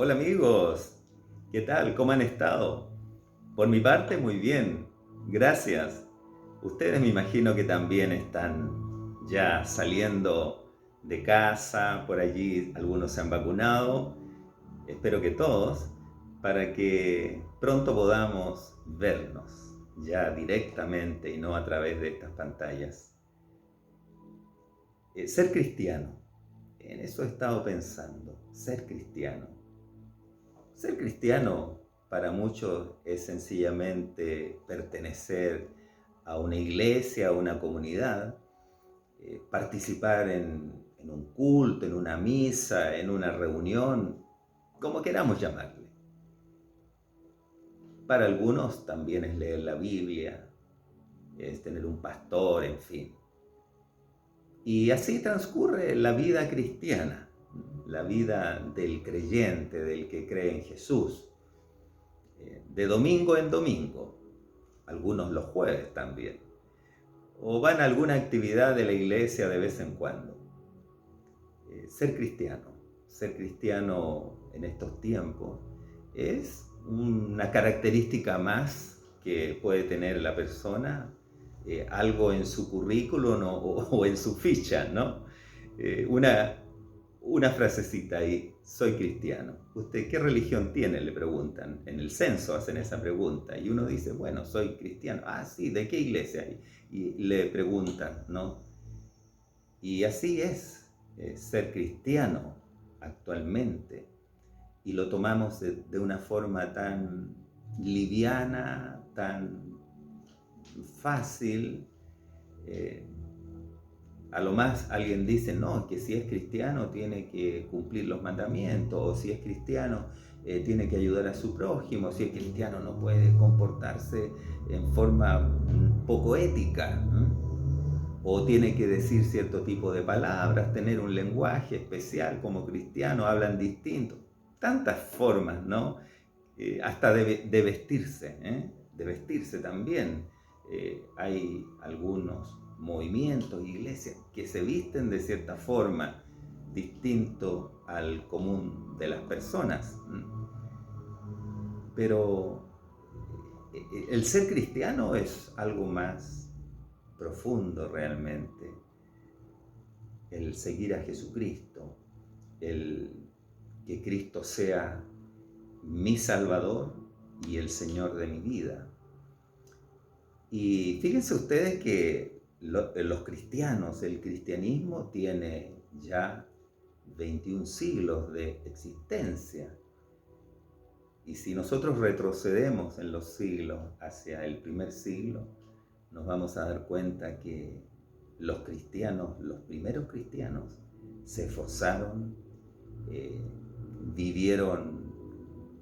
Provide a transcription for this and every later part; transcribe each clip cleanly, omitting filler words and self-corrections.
Hola amigos, ¿qué tal? ¿Cómo han estado? Por mi parte, muy bien, gracias. Ustedes me imagino que también están ya saliendo de casa, por allí algunos se han vacunado, espero que todos, para que pronto podamos vernos ya directamente y no a través de estas pantallas. Ser cristiano, en eso he estado pensando, ser cristiano. Ser cristiano para muchos es sencillamente pertenecer a una iglesia, a una comunidad, participar en un culto, en una misa, en una reunión, como queramos llamarle. Para algunos también es leer la Biblia, es tener un pastor, en fin. Y así transcurre la vida cristiana, la vida del creyente, del que cree en Jesús. De domingo en domingo, algunos los jueves también, o van a alguna actividad de la iglesia de vez en cuando. Ser cristiano en estos tiempos es una característica más que puede tener la persona, algo en su currículum o en su ficha, ¿no? Eh, una, una frasecita ahí, soy cristiano. ¿Usted qué religión tiene? Le preguntan. En el censo hacen esa pregunta y uno dice, bueno, soy cristiano. Ah, sí, ¿de qué iglesia? Y le preguntan, ¿no? Y así es ser cristiano actualmente. Y lo tomamos de una forma tan liviana, tan fácil. eh, a lo más alguien dice, no, que si es cristiano tiene que cumplir los mandamientos, o si es cristiano tiene que ayudar a su prójimo, si es cristiano no puede comportarse en forma poco ética, o tiene que decir cierto tipo de palabras, tener un lenguaje especial como cristiano, hablan distinto. Tantas formas, ¿no? Hasta de vestirse, de vestirse también. Hay algunos movimientos, iglesias, que se visten de cierta forma, distinto al común de las personas. Pero el ser cristiano es algo más profundo realmente. El seguir a Jesucristo, el que Cristo sea mi Salvador y el Señor de mi vida. Y fíjense ustedes que los cristianos, el cristianismo tiene ya 21 siglos de existencia. Y si nosotros retrocedemos en los siglos hacia el primer siglo, nos vamos a dar cuenta que los cristianos, los primeros cristianos, se esforzaron, eh, vivieron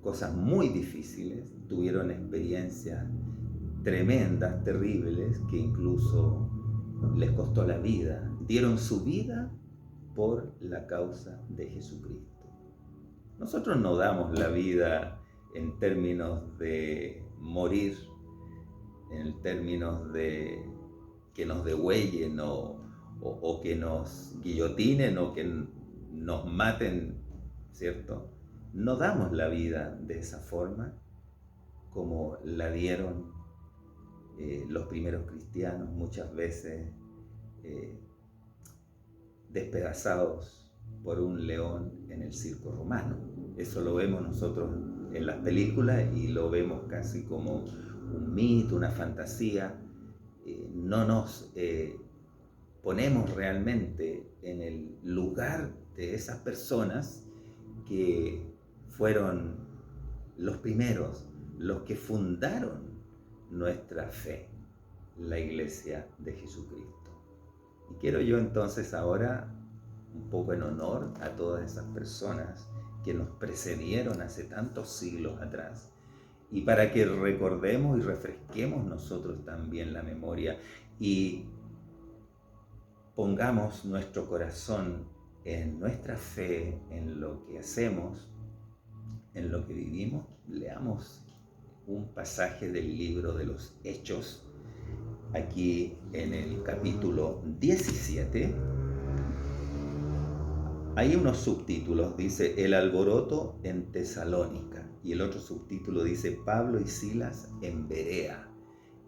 cosas muy difíciles, tuvieron experiencias tremendas, terribles, que incluso les costó la vida, dieron su vida por la causa de Jesucristo. Nosotros no damos la vida en términos de morir, en términos de que nos degüellen o que nos guillotinen o que nos maten, ¿cierto? No damos la vida de esa forma como la dieron los primeros cristianos, muchas veces eh, despedazados por un león en el circo romano. Eso lo vemos nosotros en las películas y lo vemos casi como un mito, una fantasía. No nos ponemos realmente en el lugar de esas personas que fueron los primeros, los que fundaron nuestra fe, la Iglesia de Jesucristo. Y quiero yo entonces ahora, un poco en honor a todas esas personas que nos precedieron hace tantos siglos atrás, y para que recordemos y refresquemos nosotros también la memoria y pongamos nuestro corazón en nuestra fe, en lo que hacemos, en lo que vivimos, leamos un pasaje del libro de los Hechos, aquí en el capítulo 17, hay unos subtítulos, dice El alboroto en Tesalónica, y el otro subtítulo dice Pablo y Silas en Berea.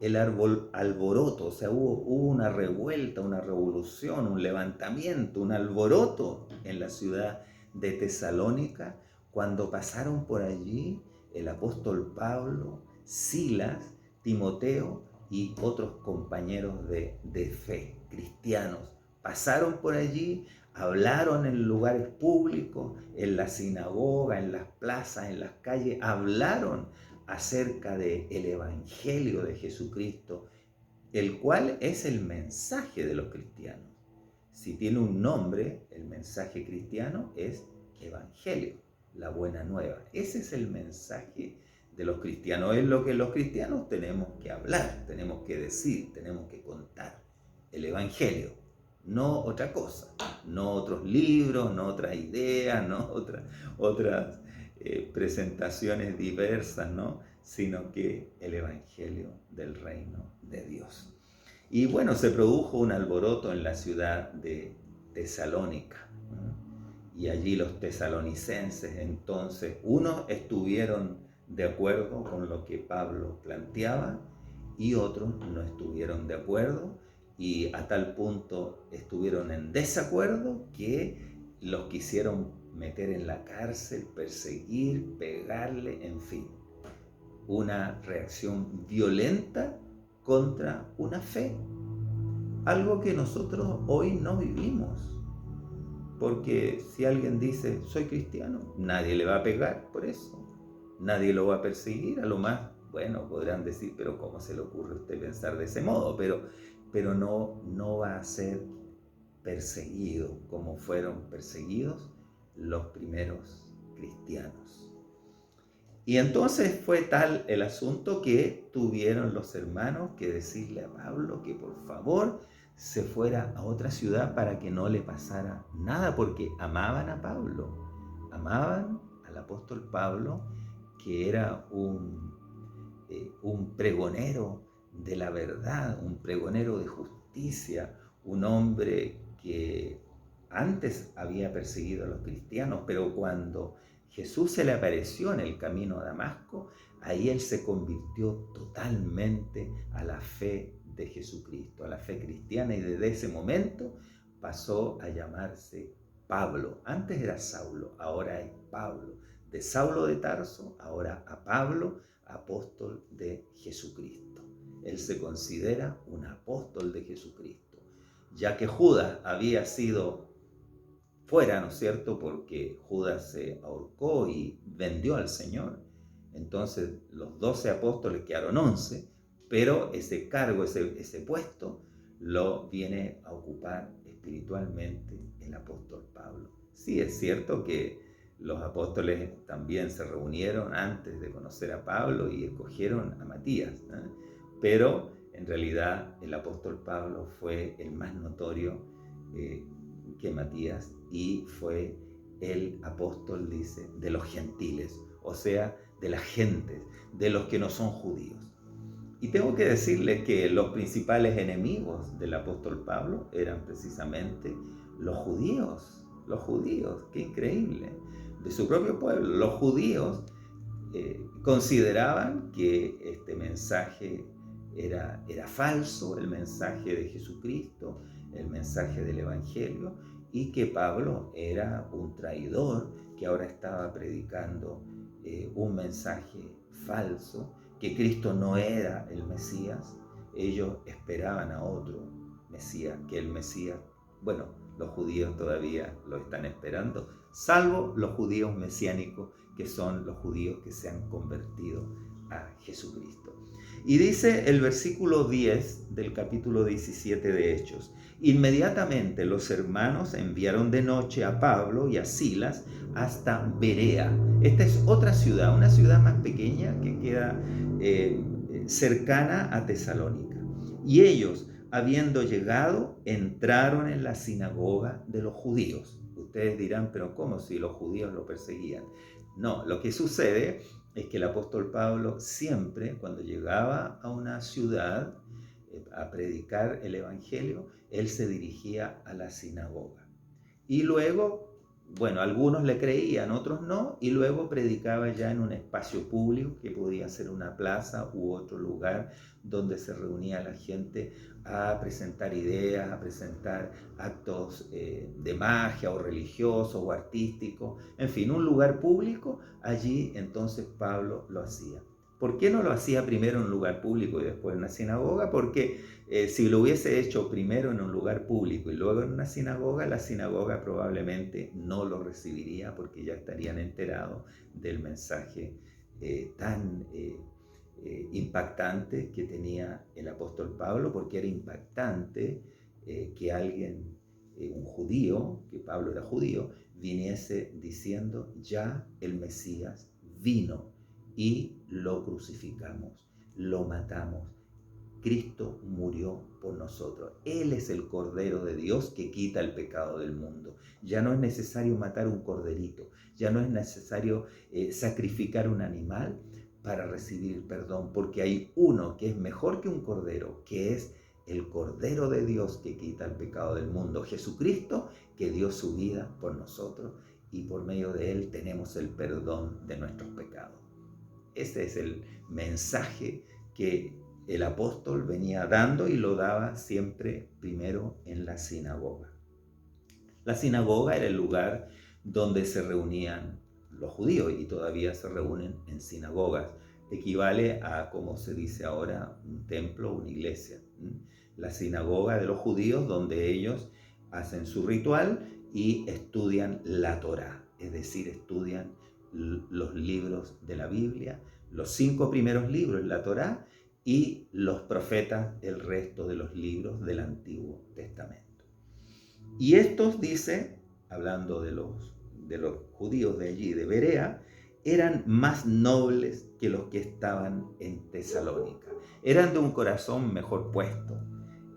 El alboroto, o sea, hubo una revuelta, una revolución, un levantamiento, un alboroto en la ciudad de Tesalónica cuando pasaron por allí el apóstol Pablo, Silas, Timoteo y otros compañeros de fe, cristianos. Pasaron por allí, hablaron en lugares públicos, en la sinagoga, en las plazas, en las calles, hablaron acerca del Evangelio de Jesucristo, el cual es el mensaje de los cristianos. Si tiene un nombre, el mensaje cristiano es Evangelio, la buena nueva. Ese es el mensaje de los cristianos, es lo que los cristianos tenemos que hablar, tenemos que decir, tenemos que contar. El Evangelio, no otra cosa, no otros libros, no otras ideas, no otras presentaciones diversas, ¿no? Sino que el Evangelio del reino de Dios. Y bueno, se produjo un alboroto en la ciudad de Tesalónica, ¿no? Y allí los tesalonicenses entonces, unos estuvieron de acuerdo con lo que Pablo planteaba y otros no estuvieron de acuerdo, y a tal punto estuvieron en desacuerdo que los quisieron meter en la cárcel, perseguir, pegarle, en fin. Una reacción violenta contra una fe. Algo que nosotros hoy no vivimos. Porque si alguien dice, soy cristiano, nadie le va a pegar por eso. Nadie lo va a perseguir. A lo más, bueno, podrán decir, pero ¿cómo se le ocurre a usted pensar de ese modo? Pero no va a ser perseguido como fueron perseguidos los primeros cristianos. Y entonces fue tal el asunto que tuvieron los hermanos que decirle a Pablo que por favor se fuera a otra ciudad para que no le pasara nada, porque amaban a Pablo, amaban al apóstol Pablo, que era un pregonero de la verdad, un pregonero de justicia, un hombre que antes había perseguido a los cristianos, pero cuando Jesús se le apareció en el camino a Damasco, ahí él se convirtió totalmente a la fe de Jesucristo, a la fe cristiana, y desde ese momento pasó a llamarse Pablo. Antes era Saulo, ahora es Pablo. De Saulo de Tarso, ahora a Pablo, apóstol de Jesucristo. Él se considera un apóstol de Jesucristo, ya que Judas había sido fuera, ¿no es cierto?, porque Judas se ahorcó y vendió al Señor. Entonces los 12 apóstoles quedaron 11, pero ese cargo, ese puesto, lo viene a ocupar espiritualmente el apóstol Pablo. Sí, es cierto que los apóstoles también se reunieron antes de conocer a Pablo y escogieron a Matías, ¿eh? Pero en realidad el apóstol Pablo fue el más notorio que Matías, y fue el apóstol, dice, de los gentiles, o sea, de las gentes, de los que no son judíos. Y tengo que decirles que los principales enemigos del apóstol Pablo eran precisamente los judíos, qué increíble, de su propio pueblo. Los judíos consideraban que este mensaje era falso, el mensaje de Jesucristo, el mensaje del Evangelio, y que Pablo era un traidor que ahora estaba predicando un mensaje falso, que Cristo no era el Mesías. Ellos esperaban a otro Mesías, que el Mesías, bueno, los judíos todavía lo están esperando, salvo los judíos mesiánicos, que son los judíos que se han convertido a Jesucristo. Y dice el versículo 10 del capítulo 17 de Hechos: inmediatamente los hermanos enviaron de noche a Pablo y a Silas hasta Berea. Esta es otra ciudad, una ciudad más pequeña que queda cercana a Tesalónica. Y ellos, habiendo llegado, entraron en la sinagoga de los judíos. Ustedes dirán, pero ¿cómo si los judíos lo perseguían? No, lo que sucede es que el apóstol Pablo siempre, cuando llegaba a una ciudad a predicar el Evangelio, él se dirigía a la sinagoga. Y luego bueno, algunos le creían, otros no, y luego predicaba ya en un espacio público que podía ser una plaza u otro lugar donde se reunía la gente a presentar ideas, a presentar actos de magia o religiosos o artísticos, en fin, un lugar público. Allí entonces Pablo lo hacía. ¿Por qué no lo hacía primero en un lugar público y después en una sinagoga? Porque si lo hubiese hecho primero en un lugar público y luego en una sinagoga, la sinagoga probablemente no lo recibiría porque ya estarían enterados del mensaje tan impactante que tenía el apóstol Pablo, porque era impactante que alguien, un judío, que Pablo era judío, viniese diciendo: ya el Mesías vino y lo crucificamos, lo matamos. Cristo murió por nosotros. Él es el Cordero de Dios que quita el pecado del mundo. Ya no es necesario matar un corderito, ya no es necesario sacrificar un animal para recibir el perdón, porque hay uno que es mejor que un cordero, que es el Cordero de Dios que quita el pecado del mundo, Jesucristo, que dio su vida por nosotros, y por medio de él tenemos el perdón de nuestros pecados. Ese es el mensaje que el apóstol venía dando, y lo daba siempre primero en la sinagoga. La sinagoga era el lugar donde se reunían los judíos, y todavía se reúnen en sinagogas. Equivale a, como se dice ahora, un templo, una iglesia. La sinagoga de los judíos, donde ellos hacen su ritual y estudian la Torá, es decir, estudian los libros de la Biblia, los 5 primeros libros, la Torá, y los profetas, el resto de los libros del Antiguo Testamento. Y estos, dice, hablando de los judíos de allí, de Berea, eran más nobles que los que estaban en Tesalónica. Eran de un corazón mejor puesto.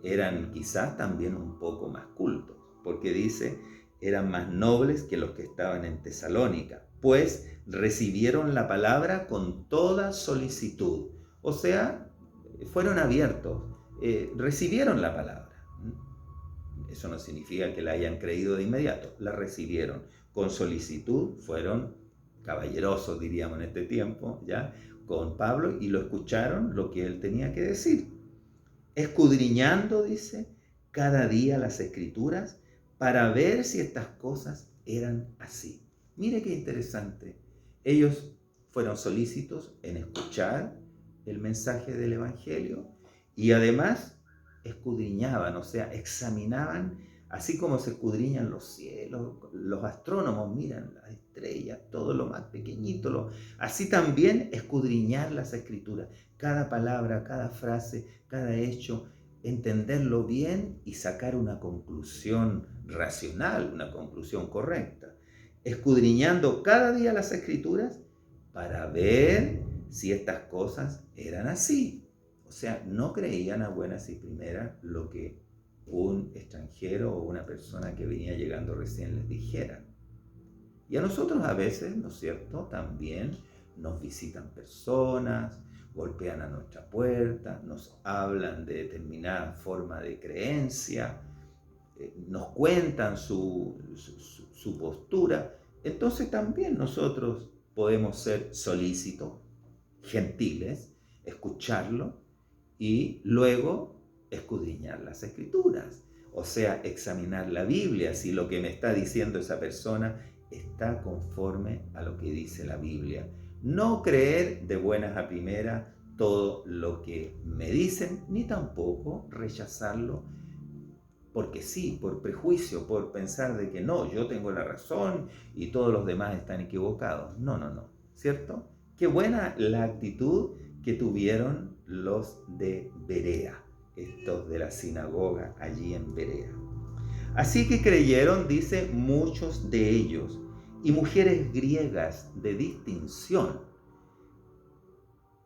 Eran quizás también un poco más cultos, porque dice, eran más nobles que los que estaban en Tesalónica, pues recibieron la palabra con toda solicitud. O sea, fueron abiertos, recibieron la palabra. Eso no significa que la hayan creído de inmediato, la recibieron con solicitud, fueron caballerosos, diríamos en este tiempo, ya, con Pablo, y lo escucharon lo que él tenía que decir. Escudriñando, dice, cada día las escrituras para ver si estas cosas eran así. Mire qué interesante. Ellos fueron solícitos en escuchar el mensaje del Evangelio, y además escudriñaban, o sea, examinaban, así como se escudriñan los cielos, los astrónomos miran las estrellas, todo lo más pequeñito, así también escudriñar las escrituras, cada palabra, cada frase, cada hecho, entenderlo bien y sacar una conclusión racional, una conclusión correcta, escudriñando cada día las escrituras para ver si estas cosas eran así. O sea, no creían a buenas y primeras lo que un extranjero o una persona que venía llegando recién les dijera. Y a nosotros a veces, ¿no es cierto?, también nos visitan personas, golpean a nuestra puerta, nos hablan de determinada forma de creencia, nos cuentan su postura. Entonces también nosotros podemos ser solícitos, gentiles, escucharlo y luego escudriñar las escrituras. O sea, examinar la Biblia, si lo que me está diciendo esa persona está conforme a lo que dice la Biblia. No creer de buenas a primeras todo lo que me dicen, ni tampoco rechazarlo porque sí, por prejuicio, por pensar de que no, yo tengo la razón y todos los demás están equivocados. No, no, no, ¿cierto? Qué buena la actitud que tuvieron los de Berea, estos de la sinagoga allí en Berea. Así que creyeron, dice, muchos de ellos, y mujeres griegas de distinción,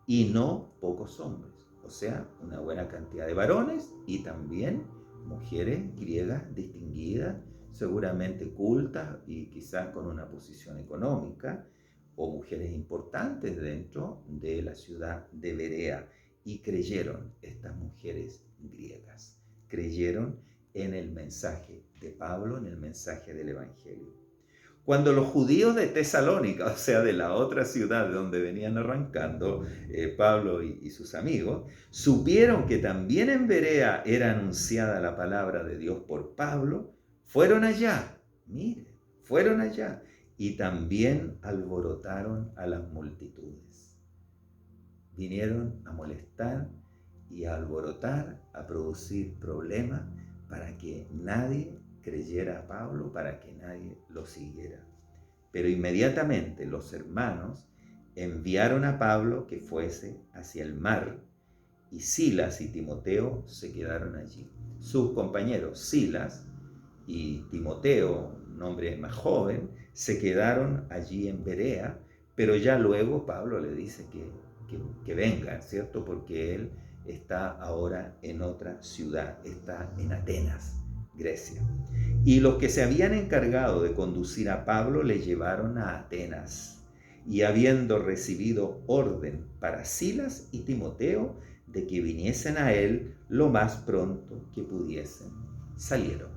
y no pocos hombres. O sea, una buena cantidad de varones y también mujeres griegas distinguidas, seguramente cultas y quizás con una posición económica, o mujeres importantes dentro de la ciudad de Berea. Y creyeron estas mujeres griegas, creyeron en el mensaje de Pablo, en el mensaje del Evangelio. Cuando los judíos de Tesalónica, o sea, de la otra ciudad de donde venían arrancando Pablo y sus amigos, supieron que también en Berea era anunciada la palabra de Dios por Pablo, fueron allá, mire, fueron allá y también alborotaron a las multitudes. Vinieron a molestar y a alborotar, a producir problemas para que nadie creyera a Pablo, para que nadie lo siguiera. Pero inmediatamente los hermanos enviaron a Pablo que fuese hacia el mar, y Silas y Timoteo se quedaron allí. Sus compañeros Silas y Timoteo, un hombre más joven, se quedaron allí en Berea, pero ya luego Pablo le dice que venga, ¿cierto? Porque él está ahora en otra ciudad, está en Atenas, Grecia. Y los que se habían encargado de conducir a Pablo le llevaron a Atenas. Y habiendo recibido orden para Silas y Timoteo de que viniesen a él lo más pronto que pudiesen, salieron.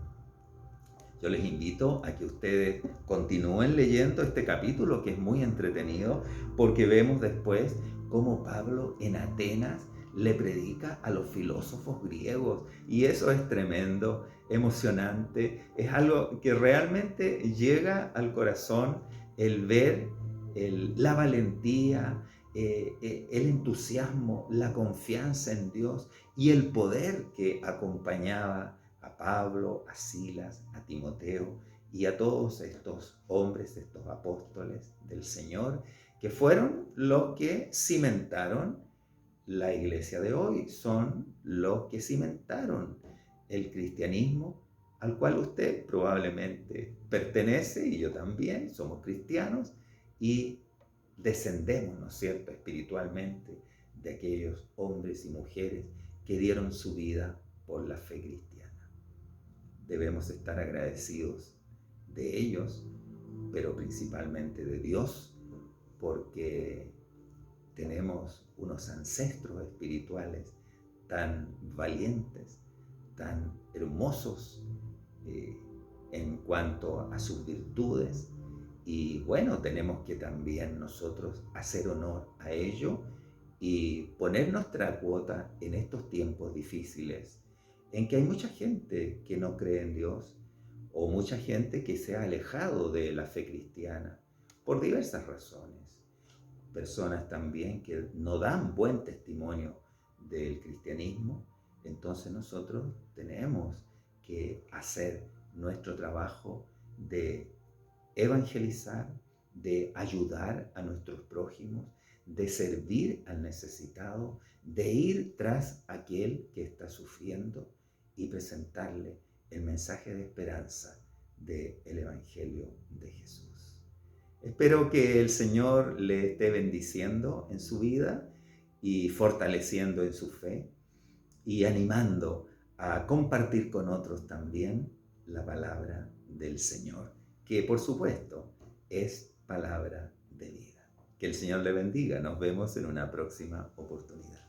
Yo les invito a que ustedes continúen leyendo este capítulo, que es muy entretenido, porque vemos después cómo Pablo en Atenas le predica a los filósofos griegos, y eso es tremendo, emocionante, es algo que realmente llega al corazón el ver la valentía, el entusiasmo, la confianza en Dios y el poder que acompañaba a Pablo, a Silas, a Timoteo y a todos estos hombres, estos apóstoles del Señor, que fueron los que cimentaron la iglesia de hoy, son los que cimentaron el cristianismo al cual usted probablemente pertenece, y yo también, somos cristianos, y descendemos, ¿no es cierto?, espiritualmente de aquellos hombres y mujeres que dieron su vida por la fe cristiana. Debemos estar agradecidos de ellos, pero principalmente de Dios, porque tenemos unos ancestros espirituales tan valientes, tan hermosos en cuanto a sus virtudes. Y bueno, tenemos que también nosotros hacer honor a ello y poner nuestra cuota en estos tiempos difíciles, en que hay mucha gente que no cree en Dios, o mucha gente que se ha alejado de la fe cristiana por diversas razones. Personas también que no dan buen testimonio del cristianismo. Entonces nosotros tenemos que hacer nuestro trabajo de evangelizar, de ayudar a nuestros prójimos, de servir al necesitado, de ir tras aquel que está sufriendo y presentarle el mensaje de esperanza del Evangelio de Jesús. Espero que el Señor le esté bendiciendo en su vida y fortaleciendo en su fe y animando a compartir con otros también la palabra del Señor, que por supuesto es palabra de vida. Que el Señor le bendiga. Nos vemos en una próxima oportunidad.